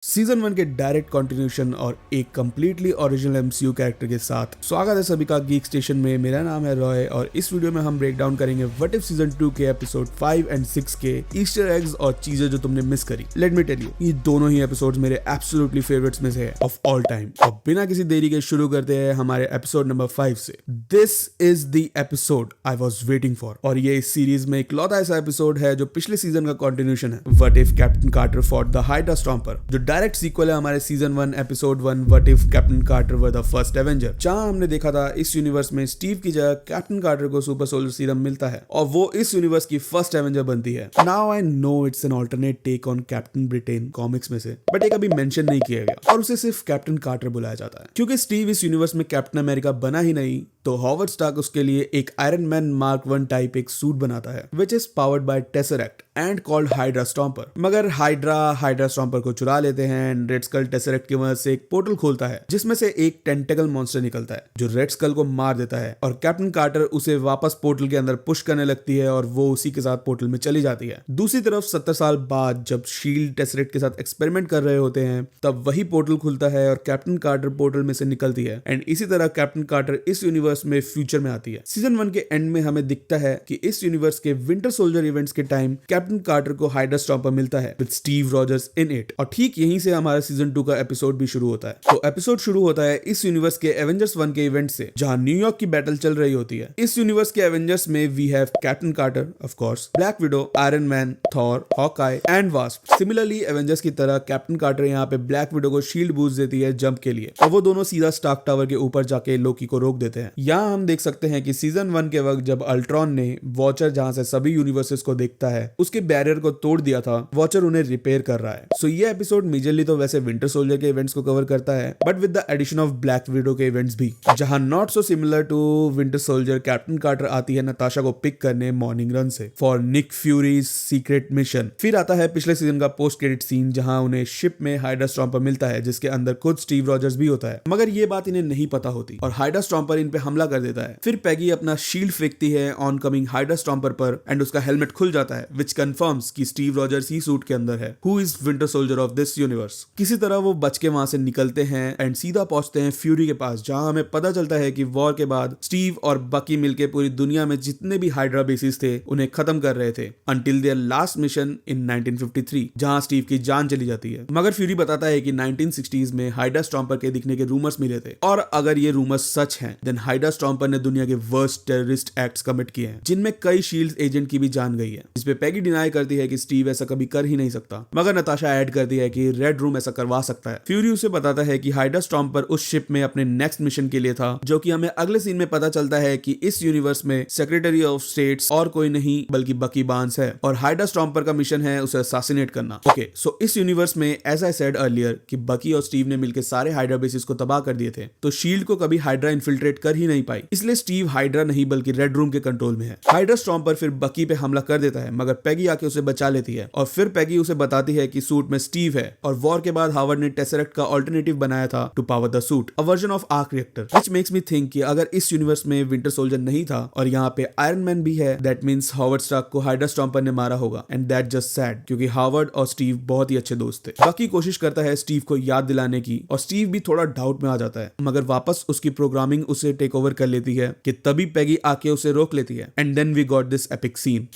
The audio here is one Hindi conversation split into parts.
सीजन 1 के डायरेक्ट कंटिन्यूशन और एक कंप्लीटली ओरिजिनल एमसीयू कैरेक्टर के साथ स्वागत है सभी का गीक स्टेशन में। मेरा नाम है रॉय और इस वीडियो में हम ब्रेक डाउन करेंगे व्हाट इफ सीजन 2 के एपिसोड 5 एंड 6 के ईस्टर एग्स और चीजें जो तुमने मिस करी। लेट मी टेल यू, ये दोनों ही एपिसोड्स मेरे एब्सोल्युटली फेवरेट्स में से है ऑफ ऑल टाइम। और बिना किसी देरी के शुरू करते हैं हमारे एपिसोड नंबर 5 से। This is the episode I was waiting for और ये इस सीरीज में इकलौता ऐसा एपिसोड है जो पिछले सीजन का कंटिन्यूशन है। What if Captain Carter fought the Hydra Stomper, जो डायरेक्ट सीक्वल है हमारे season 1 episode 1 what if Captain Carter were the First Avenger, जहां हमने देखा था इस यूनिवर्स में स्टीव की जगह कैप्टन कार्टर को सुपर सोल्जर सीरम मिलता है और वो इस यूनिवर्स की फर्स्ट एवेंजर बनती है। Now I know it's an alternate take on Captain Britain comics में से, बट एक अभी मेंशन नहीं किया गया और उसे सिर्फ कैप्टन कार्टर बुलाया जाता है क्योंकि स्टीव इस यूनिवर्स में कैप्टन अमेरिका बना ही नहीं तो हॉवर्ड स्टार्क उसके लिए एक आयरन मैन मार्क 1 टाइप एक सूट बनाता है which is powered by Tesseract and called hydra stomper. मगर हाइड्रा स्टॉम्पर को चुरा लेते हैं एंड रेड स्कल टेसरेक्ट की मदद से एक पोर्टल खोलता है जिसमें से एक टेंटेकल मॉन्स्टर निकलता है जो रेड स्कल को मार देता है और कैप्टन कार्टर उसे वापस पोर्टल के अंदर पुश करने लगती है और वो उसी के साथ पोर्टल में चली जाती है। दूसरी तरफ 70 साल बाद जब शील्ड टेसरेक्ट के साथ एक्सपेरिमेंट कर रहे होते हैं तब वही पोर्टल खुलता है और कैप्टन कार्टर पोर्टल में से निकलती है एंड इसी तरह कैप्टन कार्टर इस यूनिवर्स में फ्यूचर में आती है। सीजन 1 के एंड में हमें दिखता है कि इस यूनिवर्स के विंटर सोल्जर इवेंट्स के टाइम कैप्टन कार्टर को हाइड्रा स्टॉम्पर मिलता है with Steve Rogers in it और ठीक यहीं से हमारा सीजन 2 का एपिसोड भी शुरू होता है। तो एपिसोड शुरू होता है इस यूनिवर्स के एवेंजर्स 1 के इवेंट से जहां न्यूयॉर्क की बैटल चल रही होती है। इस यूनिवर्स के एवेंजर्स में we have Captain Carter of course, Black Widow, Iron Man, Thor, Hawkeye and Wasp. Similarly Avengers की तरह कैप्टन कार्टर यहाँ पे ब्लैक विडो को शील्ड बूस्ट देती है जंप के लिए और वो दोनों सीधा स्टार्क टावर के ऊपर जाके लोकी को रोक देते हैं। यहाँ हम देख सकते हैं कि सीजन 1 के वक्त जब अल्ट्रॉन ने वॉचर जहां से सभी यूनिवर्सेस को देखता है उसके बैरियर को तोड़ दिया था, वॉचर उन्हें रिपेयर कर रहा है। सो ये एपिसोड मेजरली तो वैसे विंटर सोल्जर के इवेंट्स को कवर करता है but with the addition of Black Widow के इवेंट्स भी, जहां not so similar to Winter Soldier Captain Carter आती है नताशा को पिक करने मॉर्निंग रन से for Nick Fury's secret mission. फिर आता है पिछले सीजन का पोस्ट क्रेडिट सीन जहां उन्हें शिप में हाइड्रा स्टॉम्पर मिलता है जिसके अंदर खुद स्टीव रॉजर्स भी होता है, मगर ये बात इन्हें नहीं पता होती और हाइड्रा स्टॉम्पर इन पे हमला कर देता है। फिर पैगी अपना शील्ड फेंकती है ऑन कमिंग हाइड्रा स्टॉम्पर पर एंड उसका हेलमेट खुल जाता है विच कंफर्म्स कि स्टीव रॉजर्स ही सूट के अंदर है who is winter soldier of this universe. किसी तरह वो बच के वहां से निकलते हैं एंड सीधा पहुंचते हैं फ्यूरी के पास जहां हमें पता चलता है कि वॉर के बाद स्टीव और बकी मिलके पूरी दुनिया में जितने भी हाइड्रा बेसिस थे उन्हें खत्म कर रहे थे until there last mission in 1953 जहां स्टीव की जान चली जाती है। मगर फ्यूरी बताता है कि 1960s में हाइड्रा स्टॉम्पर के दिखने के रूमर्स मिले थे और अगर ये रूमर्स सच हैं देन हाइड्रा स्टॉम्पर ने दुनिया के वर्स्ट टेररिस्ट एक्ट्स कमिट किए हैं जिनमें कई शील्ड एजेंट की भी जान गई है, जिसपे पैगी डिनाई करती है कि स्टीव ऐसा कभी कर ही नहीं सकता, मगर नताशा ऐड करती है कि रेड रूम ऐसा करवा सकता है। फ्यूरी उसे बताता है कि हाइड्रा स्टॉम्पर उस शिप में अपने नेक्स्ट मिशन के लिए था जो कि हमें अगले सीन में पता चलता है कि इस यूनिवर्स में सेक्रेटरी ऑफ स्टेट्स और कोई नहीं बल्कि बकी बार्न्स है और हाइड्रा स्टॉम्पर का मिशन है उसे असैसिनेट करना। ओके, सो इस यूनिवर्स में एज आई सेड अर्लियर कि बकी और स्टीव ने मिलकर सारे हाइड्रा बेसिस को तबाह कर दिए थे तो शील्ड को कभी हाइड्रा इन्फिल्ट्रेट कर ही नहीं पाई, इसलिए स्टीव हाइड्रा नहीं बल्कि रेड रूम के कंट्रोल में है। हाइड्रा स्टॉम्पर फिर बकी पे हमला कर देता है मगर पैगी आके उसे बचा लेती है और फिर पैगी उसे बताती है कि सूट में स्टीव है और वॉर के बाद हावर्ड ने टेसरेक्ट का अल्टरनेटिव बनाया था to power the suit, a version of arc reactor, which makes me think कि अगर इस यूनिवर्स में विंटर सोल्जर नहीं था और यहाँ पे आयरन मैन भी है दैट मींस हावर्ड स्टार्क को हाइड्रा स्टॉम्पर ने मारा होगा एंड दैट जस्ट सैड क्योंकि हावर्ड और स्टीव बहुत ही अच्छे दोस्त थे। बाकी कोशिश करता है स्टीव को याद दिलाने की और स्टीव भी थोड़ा डाउट में आ जाता है मगर वापस उसकी प्रोग्रामिंग उसे टेक ओवर कर लेती है कि तभी पैगी आके उसे रोक लेती है and then we got this epic scene.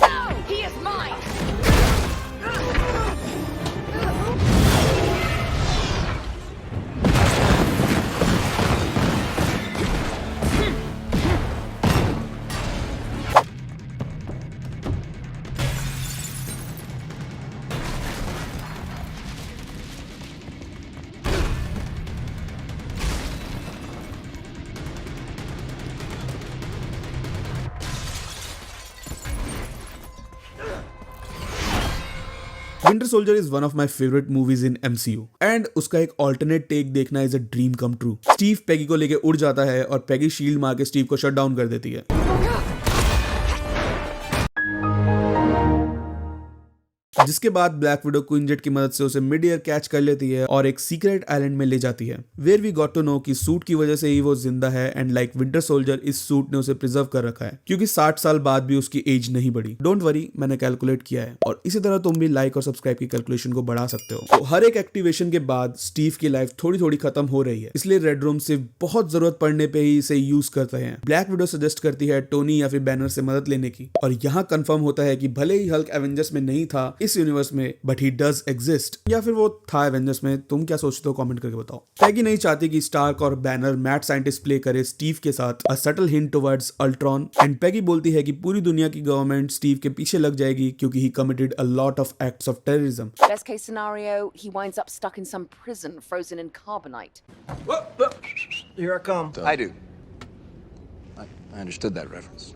Winter Soldier is one of my favourite movies in MCU and उसका एक ऑल्टरनेट टेक देखना is a dream come true. Steve Peggy को लेके उड़ जाता है और पैगी शील्ड मार के स्टीव को शट डाउन कर देती है। जिसके बाद ब्लैक विडो क्वीन जेट की मदद से उसे मिड एयर कैच कर लेती है और एक सीक्रेट आइलैंड में ले जाती है, where we got to know कि सूट की वजह से ही वो जिंदा है एंड लाइक विंटर सोल्जर इस सूट ने उसे प्रिजर्व कर रखा है क्योंकि 60 साल बाद भी उसकी एज नहीं बढ़ी। डोंट वरी, मैंने कैलकुलेट किया है और इसी तरह तुम भी लाइक और सब्सक्राइब की कैलकुलेशन को बढ़ा सकते हो। तो हर एक एक्टिवेशन के बाद स्टीव की लाइफ थोड़ी थोड़ी खत्म हो रही है, इसलिए रेड रूम सिर्फ बहुत जरूरत पड़ने पे ही इसे यूज करते हैं। ब्लैक विडो सजेस्ट करती है टोनी या फिर बैनर से मदद लेने की और यहाँ कंफर्म होता है कि भले ही हल्क एवेंजर्स में नहीं था इस यूनिवर्स में, बट ही डज एग्जिस्ट, या फिर वो था एवेंजर्स में। तुम क्या सोचते हो कमेंट करके बताओ। पैगी नहीं चाहती कि स्टार्क और बैनर मैड साइंटिस्ट प्ले करे स्टीव के साथ a subtle hint towards Ultron, and Peggy बोलती है कि पूरी दुनिया की गवर्नमेंट स्टीव के पीछे लग जाएगी क्योंकि he committed a lot of acts of terrorism. Best case scenario, he winds up stuck in some prison frozen in carbonite. Here I come. I do. I understood that reference.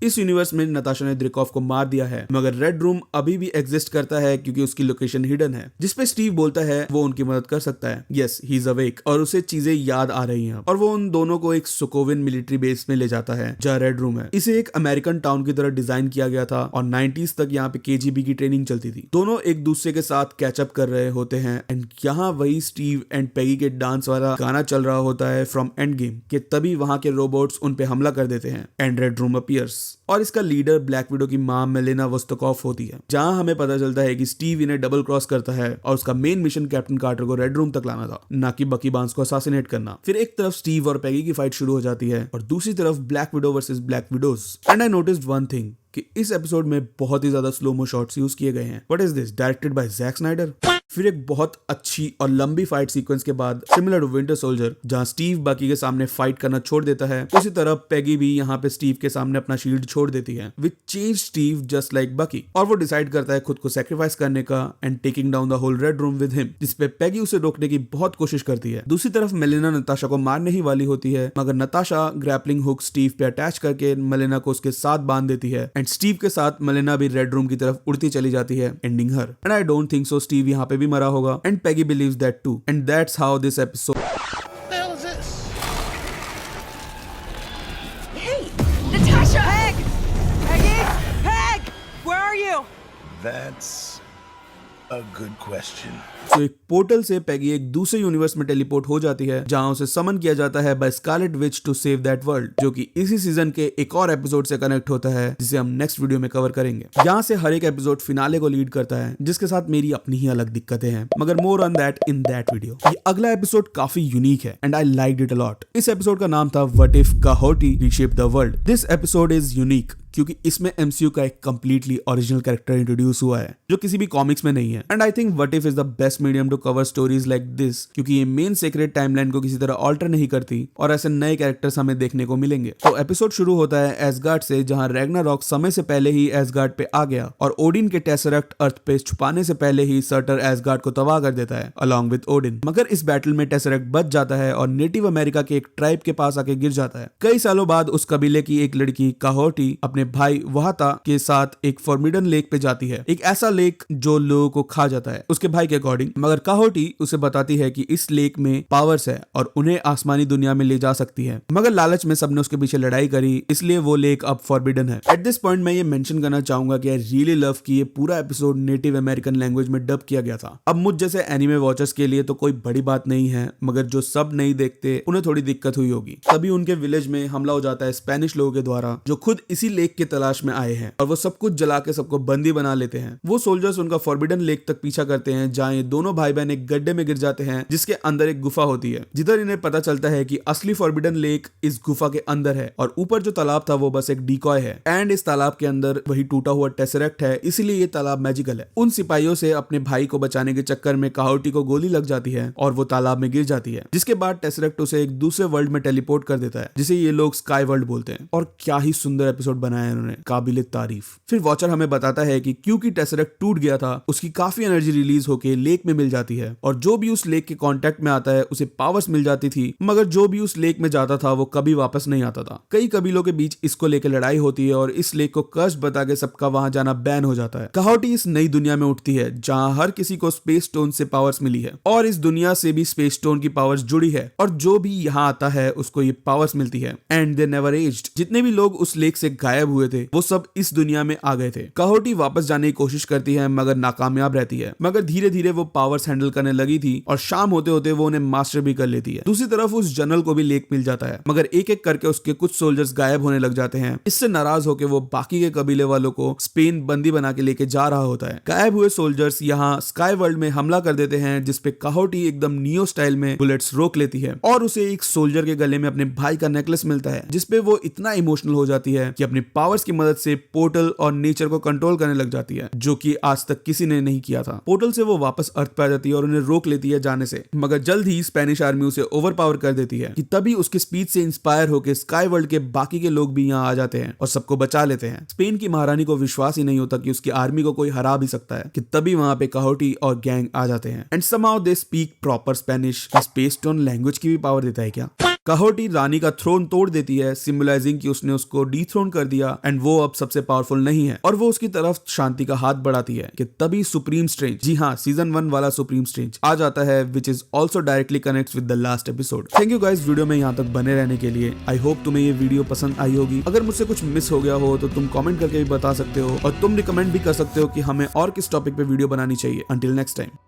इस यूनिवर्स में नताशा ने द्रेकॉफ को मार दिया है, मगर रेड रूम अभी भी एग्जिस्ट करता है क्योंकि उसकी लोकेशन हिडन है, जिसपे स्टीव बोलता है वो उनकी मदद कर सकता है। यस, ही इज अवेक और उसे चीजें याद आ रही हैं और वो उन दोनों को एक सोकोविन मिलिट्री बेस में ले जाता है जहाँ रेड रूम है। इसे एक अमेरिकन टाउन की तरह डिजाइन किया गया था और 90s तक यहाँ पे KGB की ट्रेनिंग चलती थी। दोनों एक दूसरे के साथ कैचअप कर रहे होते हैं एंड यहाँ वही स्टीव एंड पैगी के डांस वाला गाना चल रहा होता है फ्रॉम एंड गेम के, तभी वहां के रोबोट्स उन पे हमला कर देते हैं एंड रेड रूम अपीयर्स और इसका लीडर ब्लैक विडो की मां मेलेना वोस्तोकॉफ होती है, जहां हमें पता चलता है कि स्टीव इन्हें डबल क्रॉस करता है और उसका मेन मिशन कैप्टन कार्टर को रेड रूम तक लाना था, ना कि बकी बार्न्स को असैसिनेट करना। फिर एक तरफ स्टीव और पैगी की फाइट शुरू हो जाती है और दूसरी तरफ black window versus black widows. And I noticed one thing कि इस एपिसोड में बहुत ही ज्यादा स्लो मो शॉट्स यूज किए गए हैं। What is this, directed by Zack Snyder? फिर एक बहुत अच्छी और लंबी फाइट सीक्वेंस के बाद सिमिलर टू विंटर सोल्जर जहां स्टीव बाकी के सामने फाइट करना छोड़ देता है, उसी तरह पैगी भी यहाँ पे स्टीव के सामने अपना शील्ड छोड़ देती है, which change Steve just like बकी, और वो डिसाइड करता है खुद को सैक्रिफाइस करने का and taking down the whole red room with him, जिसपे पैगी उसे रोकने की बहुत कोशिश करती है। दूसरी तरफ मेलेना नताशा को मारने ही वाली होती है, मगर नताशा ग्रैपलिंग हुक स्टीव पे अटैच करके मेलेना को उसके साथ बांध देती है एंड स्टीव के साथ मेलेना भी रेड रूम की तरफ उड़ती चली जाती है, ending her. And I don't think so Steve यहाँ पे भी मरा होगा and Peggy believes that too, and that's how this episode. What the hell is this? Hey, Natasha! Peg! Peggy! Peg! Where are you? That's a good question. तो एक पोर्टल से पैगी एक दूसरे यूनिवर्स में टेलीपोर्ट हो जाती है जहां उसे समन किया जाता है by Scarlet Witch to save that world, जो कि इसी सीजन के एक और एपिसोड से कनेक्ट होता है जिसे हम नेक्स्ट वीडियो में कवर करेंगे। यहाँ से हर एक एपिसोड फिनाले को लीड करता है, जिसके साथ मेरी अपनी ही अलग दिक्कतें हैं, मगर more on that in that video. ये अगला एपिसोड काफी यूनिक है and I liked it a lot. इस एपिसोड का नाम था what if Kahhori reshaped the world. This episode is unique क्योंकि इसमें MCU का एक कंप्लीटली ओरिजिनल कैरेक्टर इंट्रोड्यूस हुआ है जो किसी भी कॉमिक्स में नहीं है, and I think what if is the best medium to cover stories like this, क्योंकि ये मेन सीक्रेट टाइमलाइन को किसी तरह ऑल्टर नहीं करती और ऐसे नए कैरेक्टर्स हमें देखने को मिलेंगे। तो एपिसोड शुरू होता है एसगार्ड से, जहां रैग्नारॉक समय से पहले ही एसगार्ड पे आ गया और ओडिन के टेसरेक्ट अर्थ पे छुपाने से पहले ही सर्टर एसगार्ड को तबाह कर देता है अलॉन्ग विद ओडिन, मगर इस बैटल में टेसरेक्ट बच जाता है और नेटिव अमेरिका के एक ट्राइब के पास आके गिर जाता है। कई सालों बाद उस कबीले की एक लड़की काहोटी अपने भाई वहाता के साथ एक फॉर्मिडन लेक पे जाती है, एक ऐसा लेक जो लोगों को खा जाता है उसके भाई के अकॉर्डिंग, मगर काहोटी उसे बताती है कि इस लेक में पावर्स है और उन्हें आसमानी दुनिया में ले जा सकती है, मगर लालच में सबने उसके पीछे लड़ाई करी, इसलिए वो लेक अब फॉरबिडन है। एट दिस पॉइंट मैं ये मेंशन करना चाहूंगा कि आई रियली लव कि ये पूरा एपिसोड नेटिव अमेरिकन लैंग्वेज में डब किया गया था। अब मुझ जैसे एनिमे वॉचर्स के लिए तो कोई बड़ी बात नहीं है, मगर जो सब नहीं देखते उन्हें थोड़ी दिक्कत हुई होगी। तभी उनके विलेज में हमला हो जाता है स्पेनिश लोगों के द्वारा, जो खुद इसी लेक की तलाश में आए हैं और वो सब कुछ जला के सबको बंदी बना लेते हैं। वो सोल्जर्स उनका फॉरबिडन लेक तक पीछा करते हैं, जहाँ ये दोनों भाई बहन एक गड्ढे में गिर जाते हैं जिसके अंदर एक गुफा होती है, जिधर इन्हें पता चलता है कि असली फॉरबिडन लेक इस गुफा के अंदर है और ऊपर जो तालाब था वो बस एक डिकॉय है, एंड इस तालाब के अंदर वही टूटा हुआ टेसरेक्ट है, इसीलिए ये तालाब मैजिकल है। उन सिपाहियों से अपने भाई को बचाने के चक्कर में काहोटी को गोली लग जाती है और वो तालाब में गिर जाती है, जिसके बाद टेसरेक्ट उसे एक दूसरे वर्ल्ड में टेलीपोर्ट कर देता है, जिसे ये लोग स्काई वर्ल्ड बोलते हैं। और क्या ही सुंदर एपिसोड बनाया है इन्होंने, काबिले तारीफ। फिर वॉचर हमें बताता है कि क्योंकि टेसरेक्ट टूट गया था, उसकी काफी एनर्जी रिलीज होके लेक में मिल जाती है और जो भी उस लेक के कांटेक्ट में आता है उसे पावर्स मिल जाती थी, मगर जो भी उस लेक में जाता था वो कभी वापस नहीं आता था। कई कबीलों के बीच इसको लेकर लड़ाई होती है और इस लेक को कर्स बता के सबका वहां जाना बैन हो जाता है। काहोटी इस नई दुनिया में उठती है जहां हर किसी को स्पेस स्टोन से पावर्स मिली है और इस दुनिया से भी स्पेस स्टोन की पावर्स जुड़ी है और जो भी यहाँ आता है उसको ये पावर्स मिलती है, एंड दे नेवर एज्ड। जितने भी लोग उस लेक से गायब गायब हुए थे वो सब इस दुनिया में आ गए थे। काहोटी वापस जाने की कोशिश करती है मगर नाकामयाब रहती है, मगर धीरे धीरे वो पावर्स हैंडल करने लगी थी और शाम होते होते वो उन्हें मास्टर भी कर लेती है। दूसरी तरफ उस जनरल को भी लेक मिल जाता है, मगर एक एक करके उसके कुछ सोल्जर्स गायब होने लग जाते हैं। इससे नाराज होकर वो बाकी के कबीले वालों को स्पेन बंदी बना के लेके जा रहा होता है। गायब हुए सोल्जर्स यहाँ स्काई वर्ल्ड में हमला कर देते हैं, जिसपे काहोटी एकदम नियो स्टाइल में बुलेट्स रोक लेती है और उसे एक सोल्जर के गले में अपने भाई का नेकलेस मिलता है, जिसपे वो इतना इमोशनल हो जाती है कि अपनी पावर्स की मदद से पोर्टल और नेचर को कंट्रोल करने लग जाती है, जो कि आज तक किसी ने नहीं किया था। पोर्टल से वो वापस अर्थ पे आ जाती है और उन्हें रोक लेती है जाने से, मगर जल्द ही स्पेनिश आर्मी उसे ओवरपावर कर देती है कि तभी उसके स्पीच से इंस्पायर होकर स्काई वर्ल्ड के बाकी के लोग भी यहाँ आ जाते हैं और सबको बचा लेते हैं। स्पेन की महारानी को विश्वास ही नहीं होता कि उसकी आर्मी को कोई हरा भी सकता है कि तभी वहां पे काहोटी और गैंग आ जाते हैं। And somehow they speak proper Spanish. Space tone language की भी पावर देता है क्या? काहोटी रानी का थ्रोन तोड़ देती है, सिंबलाइजिंग कि उसने उसको डीथ्रोन कर दिया एंड वो अब सबसे पावरफुल नहीं है, और वो उसकी तरफ शांति का हाथ बढ़ाती है कि तभी सुप्रीम स्ट्रेंज, जी हाँ सीजन 1 वाला सुप्रीम स्ट्रेंज आ जाता है, which is also directly connects with the last episode. Thank you guys video में यहाँ तक बने रहने के लिए। आई होप तुम्हें ये वीडियो पसंद आई होगी। अगर मुझसे कुछ मिस हो गया हो तो तुम कमेंट करके भी बता सकते हो, और तुम रिकमेंड भी कर सकते हो कि हमें और किस टॉपिक पे वीडियो बनानी चाहिए। Until next time.